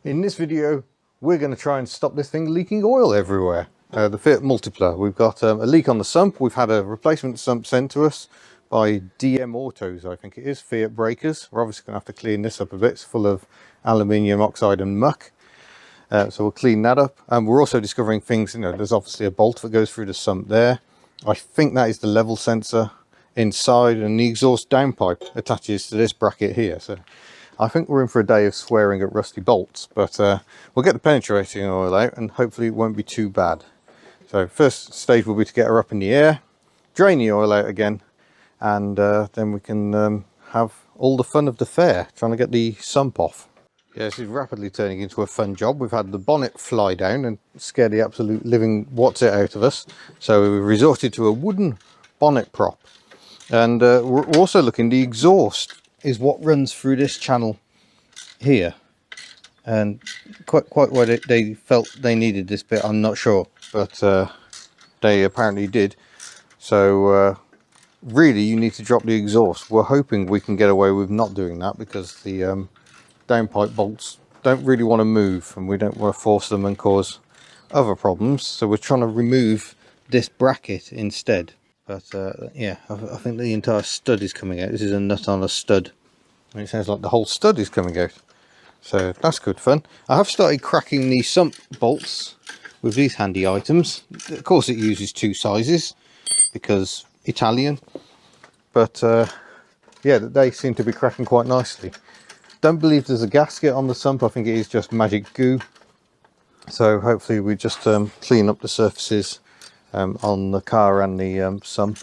In this video, we're going to try and stop this thing leaking oil everywhere. The Fiat Multipla. We've got a leak on the sump. We've had a replacement sump sent to us by DM Autos, I think it is, Fiat breakers. We're obviously going to have to clean this up a bit. It's full of aluminium oxide and muck. So we'll clean that up. And we're also discovering things, there's obviously a bolt that goes through the sump there. I think that is the level sensor inside, and the exhaust downpipe attaches to this bracket here. So I think we're in for a day of swearing at rusty bolts, but we'll get the penetrating oil out and hopefully it won't be too bad. So first stage will be to get her up in the air, drain the oil out again, and then we can have all the fun of the fair, trying to get the sump off. Yeah, this is rapidly turning into a fun job. We've had the bonnet fly down and scare the absolute living what's it out of us. So we've resorted to a wooden bonnet prop. And we're also looking, the exhaust is what runs through this channel here, and quite why they felt they needed this bit, I'm not sure, but they apparently did. So really you need to drop the exhaust. We're hoping we can get away with not doing that, because the downpipe bolts don't really want to move and we don't want to force them and cause other problems, so we're trying to remove this bracket instead. But yeah, I think the entire stud is coming out. This is a nut on a stud, and it sounds like the whole stud is coming out. So that's good fun. I have started cracking the sump bolts with these handy items. Of course it uses two sizes because Italian, but yeah, they seem to be cracking quite nicely. Don't believe there's a gasket on the sump. I think it is just magic goo. So hopefully we just clean up the surfaces on the car and the sump,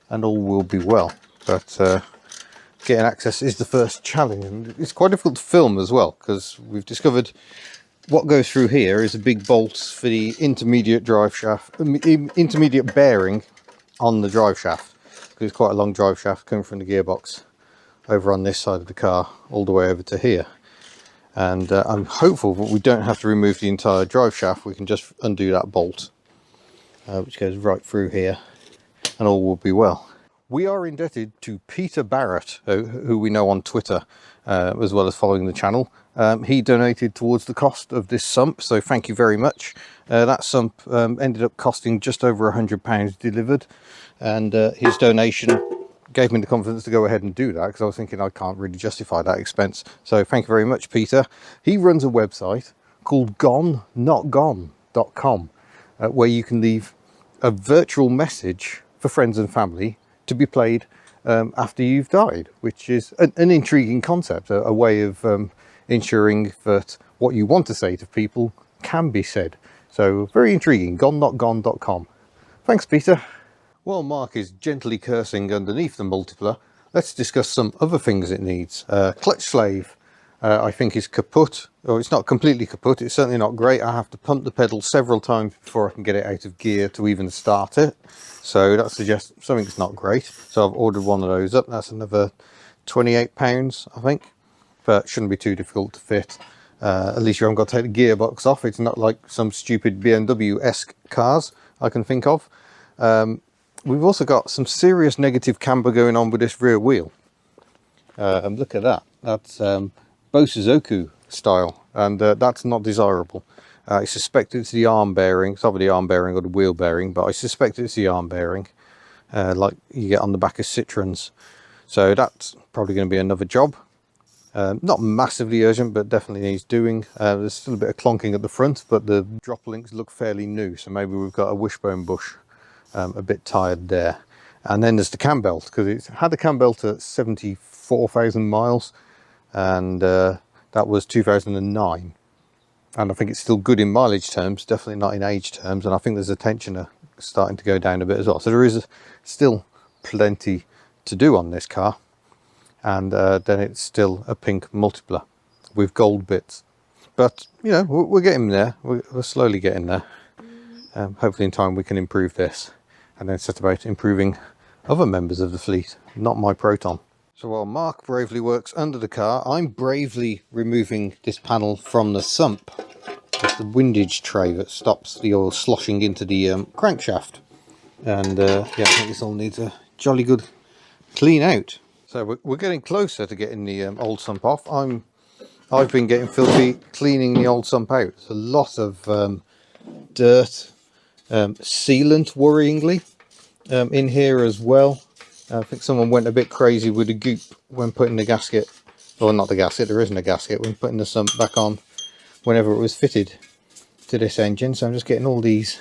and all will be well. But getting access is the first challenge, and it's quite difficult to film as well, because we've discovered what goes through here is a big bolt for the intermediate drive shaft, intermediate bearing on the drive shaft, because it's quite a long drive shaft coming from the gearbox over on this side of the car all the way over to here. And I'm hopeful that we don't have to remove the entire drive shaft. We can just undo that bolt, which goes right through here, and all will be well. We are indebted to Peter Barrett, who we know on Twitter, as well as following the channel. He donated towards the cost of this sump, so thank you very much. That sump ended up costing just over £100 delivered, and his donation gave me the confidence to go ahead and do that, because I was thinking I can't really justify that expense. So thank you very much, Peter. He runs a website called gonenotgone.com, where you can leave a virtual message for friends and family to be played after you've died, which is an intriguing concept, a way of ensuring that what you want to say to people can be said. So very intriguing. gonenotgone.com. Thanks, Peter. While Mark is gently cursing underneath the Multipla, let's discuss some other things it needs. Clutch slave, I think, is kaput. Or it's not completely kaput, it's certainly not great. I have to pump the pedal several times before I can get it out of gear to even start it. So that suggests something's not great. So I've ordered one of those up. That's another £28, I think. But it shouldn't be too difficult to fit. At least you haven't got to take the gearbox off. It's not like some stupid BMW-esque cars I can think of. We've also got some serious negative camber going on with this rear wheel. Look at that. That's Bosuzoku style, and that's not desirable. I suspect it's the arm bearing. It's either the arm bearing or the wheel bearing, but I suspect it's the arm bearing, like you get on the back of Citroens. So that's probably going to be another job. Not massively urgent, but definitely needs doing. There's still a bit of clonking at the front, but the drop links look fairly new, so maybe we've got a wishbone bush a bit tired there. And then there's the cam belt, because it's had the cam belt at 74,000 miles, and that was 2009. And I think it's still good in mileage terms, definitely not in age terms, and I think there's a tensioner starting to go down a bit as well. So there is still plenty to do on this car. And then it's still a pink Multipla with gold bits. But, we're getting there. We're slowly getting there. Hopefully in time we can improve this, and then set about improving other members of the fleet, not my Proton. So while Mark bravely works under the car, I'm bravely removing this panel from the sump. It's the windage tray that stops the oil sloshing into the crankshaft. And yeah, I think this all needs a jolly good clean out. So we're getting closer to getting the old sump off. I'm I've been getting filthy cleaning the old sump out. There's a lot of dirt, sealant worryingly in here as well. I think someone went a bit crazy with the goop when putting the gasket, or not the gasket, there isn't a gasket, when putting the sump back on whenever it was fitted to this engine. So I'm just getting all these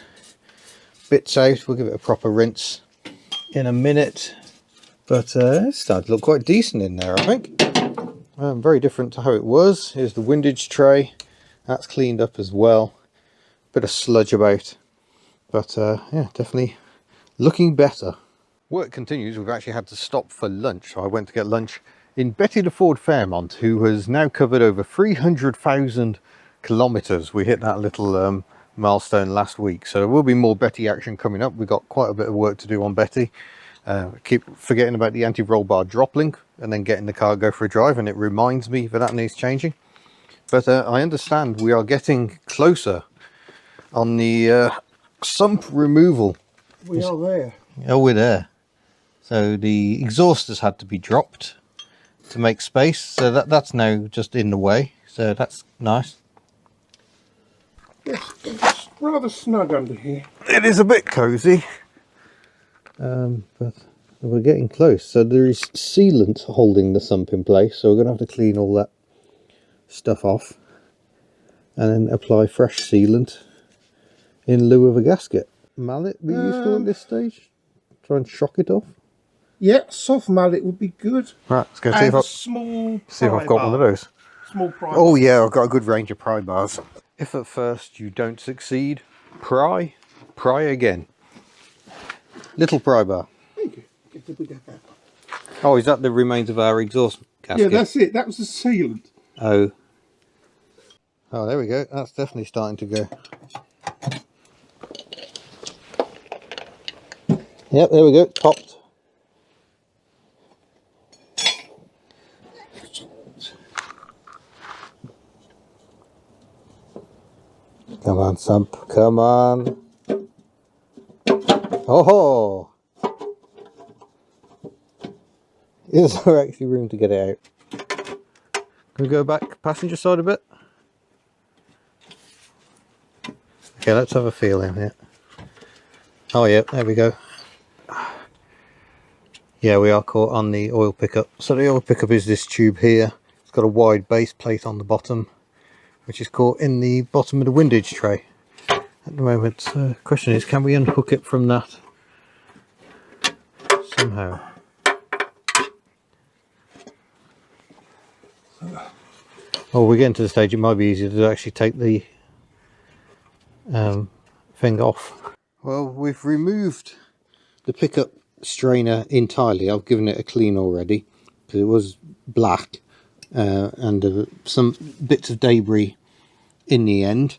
bits out. We'll give it a proper rinse in a minute, but it's starting to look quite decent in there, I think. Very different to how it was. Here's the windage tray, that's cleaned up as well. Bit of sludge about, but yeah, definitely looking better. Work continues. We've actually had to stop for lunch. So I went to get lunch in Betty the Ford Fairmont, who has now covered over 300,000 kilometers. We hit that little milestone last week, so there will be more Betty action coming up. We've got quite a bit of work to do on Betty. Keep forgetting about the anti-roll bar drop link and then getting the car go for a drive, and it reminds me that needs changing. But I understand we are getting closer on the sump removal. We are there. Oh, we're there. So the exhausters had to be dropped to make space, so that's now just in the way, so that's nice. Yes, it's rather snug under here. It is a bit cosy, but we're getting close. So there is sealant holding the sump in place, so we're going to have to clean all that stuff off and then apply fresh sealant in lieu of a gasket. Mallet be useful at this stage? Try and shock it off? Yeah, soft mallet would be good. Right, let's go see if I've got one of those. Small pry Oh bar. yeah, I've got a good range of pry bars. If at first you don't succeed, pry again. Little pry bar. Thank you. Get the bigger bar. Oh, is that the remains of our exhaust gasket? Yeah, that's it. That was the sealant. Oh, there we go. That's definitely starting to go. Yep, there we go. Popped. Come on, sump. Come on. Oh! Is there actually room to get it out? Can we go back passenger side a bit? Okay, let's have a feel in here. Oh yeah, there we go. Yeah, we are caught on the oil pickup. So the oil pickup is this tube here. It's got a wide base plate on the bottom, which is caught in the bottom of the windage tray at the moment. The question is, can we unhook it from that somehow? Oh, we're getting to the stage it might be easier to actually take the thing off. Well, we've removed the pickup strainer entirely. I've given it a clean already because it was black and some bits of debris in the end.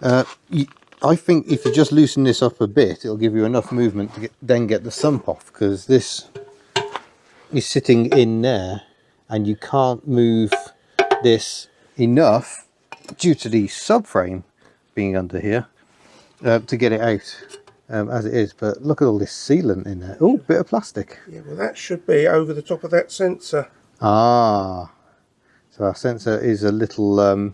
I think if you just loosen this up a bit, it'll give you enough movement to then get the sump off, because this is sitting in there and you can't move this enough due to the subframe being under here to get it out as it is. But look at all this sealant in there. Oh, bit of plastic. Yeah, well, that should be over the top of that sensor. Ah, so our sensor is a little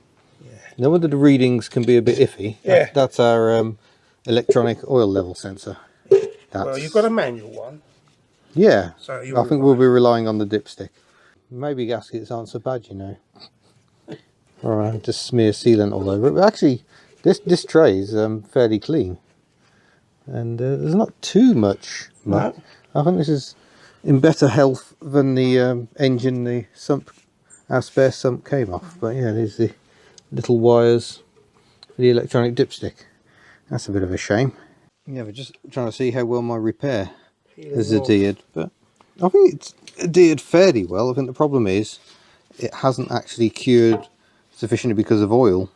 no wonder the readings can be a bit iffy. Yeah, that's our electronic oil level sensor. Well, you've got a manual one. Yeah, so I think we'll be relying on the dipstick. Maybe gaskets aren't so bad, you know. Alright, just smear sealant all over it. But actually, this tray is fairly clean, and there's not too much. No. I think this is in better health than the engine the sump, our spare sump came off. But yeah, there's the little wires for the electronic dipstick. That's a bit of a shame. Yeah, we're just trying to see how well my repair has adhered, but I think it's adhered fairly well. I think the problem is it hasn't actually cured sufficiently because of oil.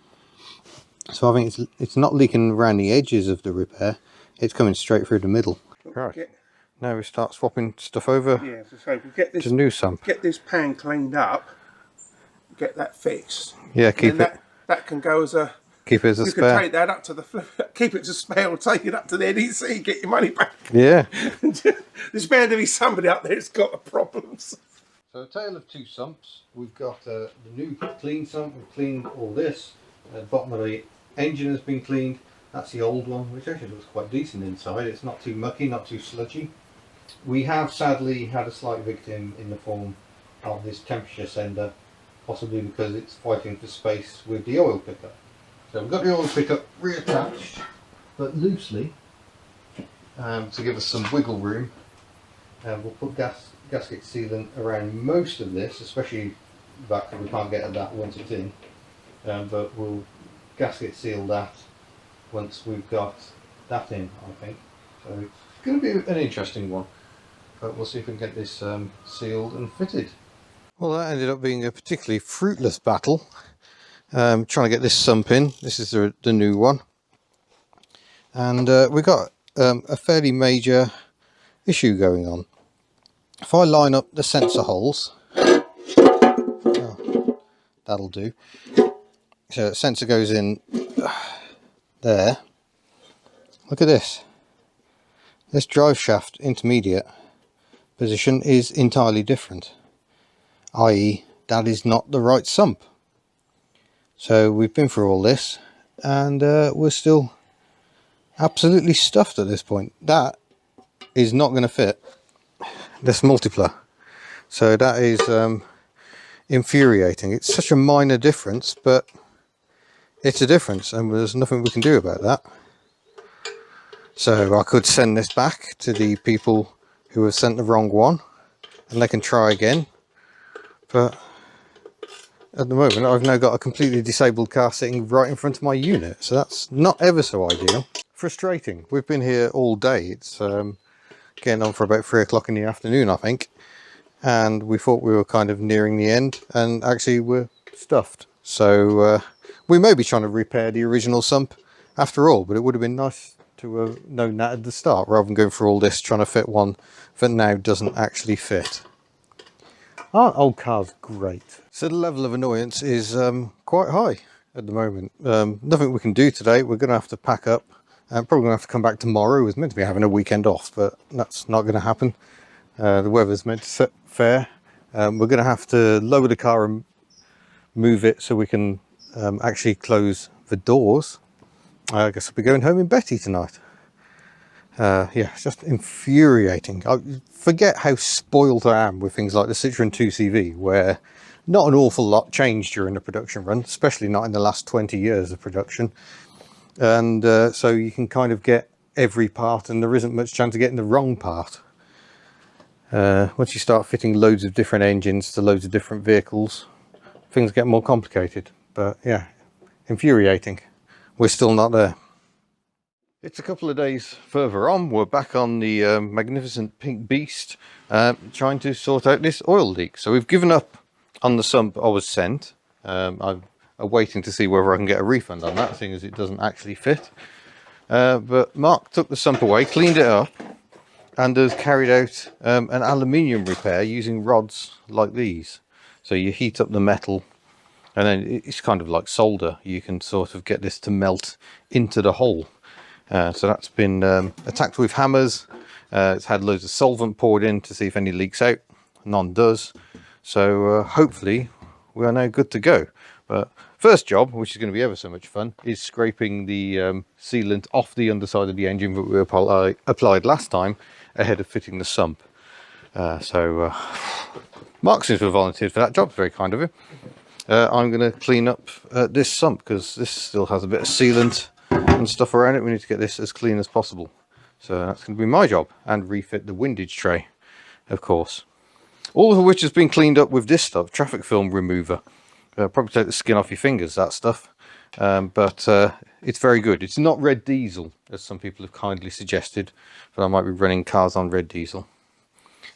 So I think it's not leaking around the edges of the repair, it's coming straight through the middle. Right, now we start swapping stuff over. Yeah, so we'll get this to new sump. Get this pan cleaned up, get that fixed. Yeah, keep it. That can go as a. Keep it as a spare. You can take that up to the keep it as a spare, or take it up to the NEC, get your money back. Yeah. There's bound to be somebody out there who's got problems. So a tale of two sumps. We've got the new clean sump. We've cleaned all this. The bottom of the engine has been cleaned. That's the old one, which actually looks quite decent inside. It's not too mucky, not too sludgy. We have sadly had a slight victim in the form of this temperature sender, possibly because it's fighting for space with the oil pickup. So we've got the oil pickup reattached, but loosely, to give us some wiggle room. We'll put gasket sealant around most of this, especially that because we can't get at that once it's in. But we'll gasket seal that once we've got that in, I think. So it's going to be an interesting one. But we'll see if we can get this sealed and fitted. Well, that ended up being a particularly fruitless battle. Trying to get this sump in. This is the new one. And we've got a fairly major issue going on. If I line up the sensor holes, oh, that'll do. So the sensor goes in there. Look at this. This drive shaft intermediate position is entirely different, i.e. that is not the right sump. So we've been through all this and we're still absolutely stuffed at this point. That is not going to fit this Multipla. So that is infuriating. It's such a minor difference, but it's a difference and there's nothing we can do about that. So I could send this back to the people who have sent the wrong one and they can try again, but at the moment I've now got a completely disabled car sitting right in front of my unit, so that's not ever so ideal. Frustrating. We've been here all day. It's getting on for about 3 o'clock in the afternoon, I think, and we thought we were kind of nearing the end and actually we're stuffed. So we may be trying to repair the original sump after all, but it would have been nice to have known that at the start rather than going through all this trying to fit one that now doesn't actually fit. Aren't old cars great? So the level of annoyance is quite high at the moment. Nothing we can do today. We're going to have to pack up. Probably going to have to come back tomorrow. It was meant to be having a weekend off, but that's not going to happen. The weather's meant to set fair. We're going to have to lower the car and move it so we can actually close the doors. I guess I'll be going home in Betty tonight. Yeah, it's just infuriating. I forget how spoiled I am with things like the Citroen 2CV, where not an awful lot changed during the production run, especially not in the last 20 years of production. And so you can kind of get every part and there isn't much chance of getting the wrong part. Once you start fitting loads of different engines to loads of different vehicles, things get more complicated. But yeah, infuriating. We're still not there. It's a couple of days further on. We're back on the magnificent pink beast, trying to sort out this oil leak. So we've given up on the sump I was sent. I'm waiting to see whether I can get a refund on that, seeing as it doesn't actually fit. But Mark took the sump away, cleaned it up, and has carried out an aluminium repair using rods like these. So you heat up the metal, and then it's kind of like solder. You can sort of get this to melt into the hole. So that's been attacked with hammers. It's had loads of solvent poured in to see if any leaks out. None does. So hopefully we are now good to go. But first job, which is going to be ever so much fun, is scraping the sealant off the underside of the engine that we applied last time ahead of fitting the sump. Mark seems to have volunteered for that job. Very kind of him. I'm going to clean up this sump because this still has a bit of sealant and stuff around it. We need to get this as clean as possible. So that's going to be my job, and refit the windage tray, of course. All of which has been cleaned up with this stuff, traffic film remover. Probably take the skin off your fingers, that stuff. But it's very good. It's not red diesel, as some people have kindly suggested, but I might be running cars on red diesel.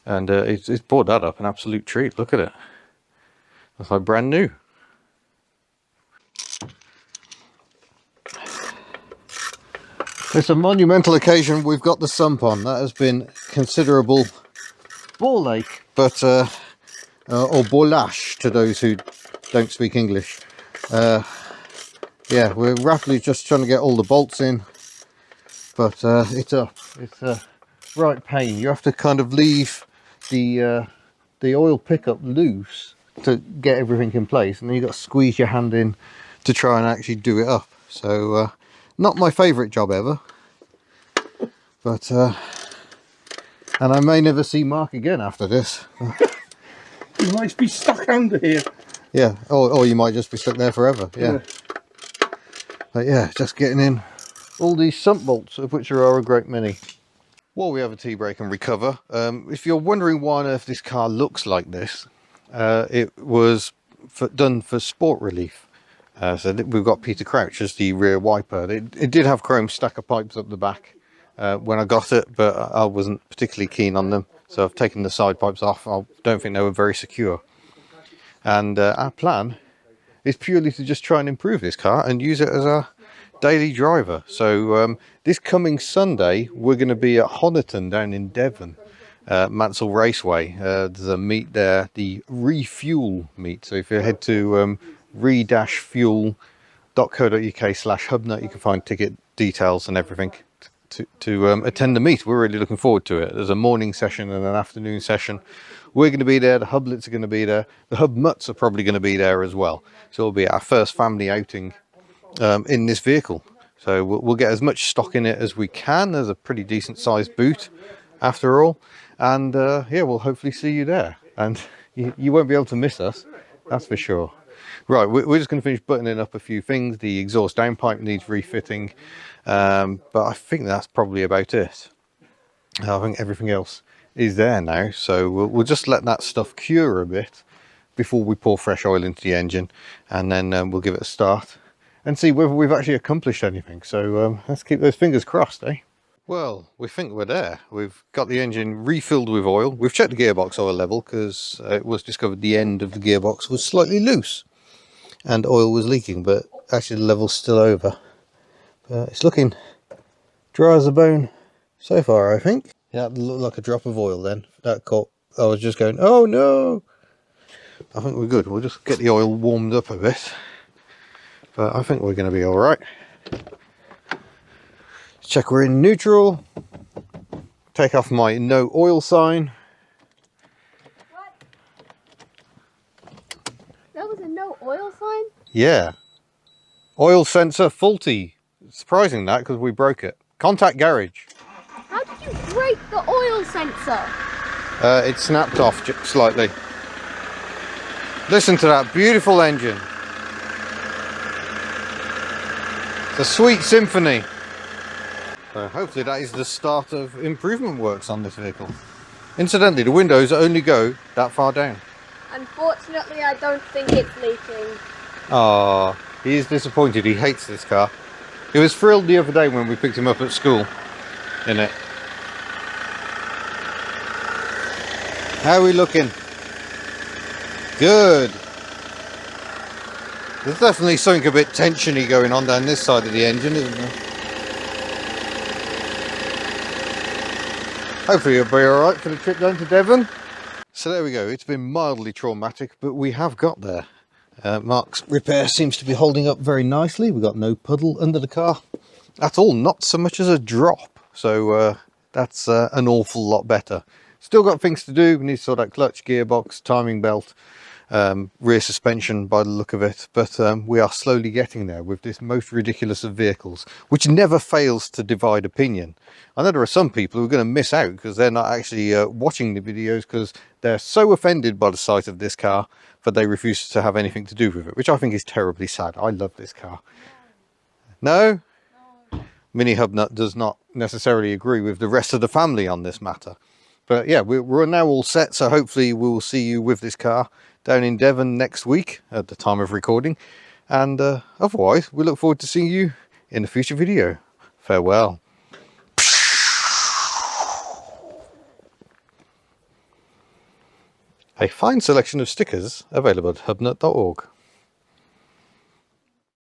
And it's brought that up an absolute treat. Look at it. It's like brand new. It's a monumental occasion. We've got the sump on. That has been considerable ball ache, but or bolash to those who don't speak English. Yeah, we're rapidly just trying to get all the bolts in, but it's a right pain. You have to kind of leave the the oil pickup loose to get everything in place, and then you've got to squeeze your hand in to try and actually do it up. So not my favourite job ever, but and I may never see Mark again after this. You might be stuck under here. Yeah, or you might just be stuck there forever. Yeah. But yeah, just getting in all these sump bolts, of which there are a great many. While we have a tea break and recover, if you're wondering why on earth this car looks like this, it was done for sport relief. So we've got Peter Crouch as the rear wiper. It did have chrome stacker pipes up the back when I got it, but I wasn't particularly keen on them, so I've taken the side pipes off. I don't think they were very secure. And our plan is purely to just try and improve this car and use it as a daily driver. So this coming Sunday we're going to be at Hubnut down in Devon, Mansell Raceway. There's a meet there, the Refuel meet. So if you head to re-fuel.co.uk/Hubnut, you can find ticket details and everything to attend the meet. We're really looking forward to it. There's a morning session and an afternoon session. We're going to be there, the Hublets are going to be there, the Hubnuts are probably going to be there as well. So it'll be our first family outing in this vehicle. So we'll get as much stock in it as we can. There's a pretty decent sized boot after all, and yeah, we'll hopefully see you there, and you won't be able to miss us, that's for sure. Right, we're just going to finish buttoning up a few things. The exhaust downpipe needs refitting, but I think that's probably about it. I think everything else is there now, so we'll just let that stuff cure a bit before we pour fresh oil into the engine, and then we'll give it a start and see whether we've actually accomplished anything. So let's keep those fingers crossed, eh? Well, we think we're there. We've got the engine refilled with oil. We've checked the gearbox oil level because it was discovered the end of the gearbox was slightly loose and oil was leaking, but actually the level's still over. It's looking dry as a bone so far, I think. Yeah, it looked like a drop of oil then. That caught. I was just going, oh no! I think we're good. We'll just get the oil warmed up a bit. But I think we're going to be alright. Check we're in neutral. Take off my no oil sign. What? That was a no oil sign? Yeah. Oil sensor faulty. Surprising that, because we broke it. Contact garage. How did you break the oil sensor? It snapped off slightly. Listen to that beautiful engine. It's a sweet symphony. So hopefully that is the start of improvement works on this vehicle. Incidentally, the windows only go that far down. Unfortunately, I don't think it's leaking. Ah, he is disappointed. He hates this car. He was thrilled the other day when we picked him up at school in it. How are we looking? Good. There's definitely something a bit tensiony going on down this side of the engine, isn't there? Hopefully you'll be alright for the trip down to Devon. So there we go. It's been mildly traumatic, but we have got there. Mark's repair seems to be holding up very nicely. We've got no puddle under the car at all, not so much as a drop. So that's an awful lot better. Still got things to do. We need to sort out clutch, gearbox, timing belt, rear suspension by the look of it. But we are slowly getting there with this most ridiculous of vehicles, which never fails to divide opinion. I know there are some people who are going to miss out because they're not actually watching the videos because they're so offended by the sight of this car that they refuse to have anything to do with it, which I think is terribly sad. I love this car. No? Mini Hubnut does not necessarily agree with the rest of the family on this matter. But yeah, we're now all set, so hopefully we will see you with this car down in Devon next week at the time of recording. And otherwise, we look forward to seeing you in a future video. Farewell. A fine selection of stickers available at hubnut.org.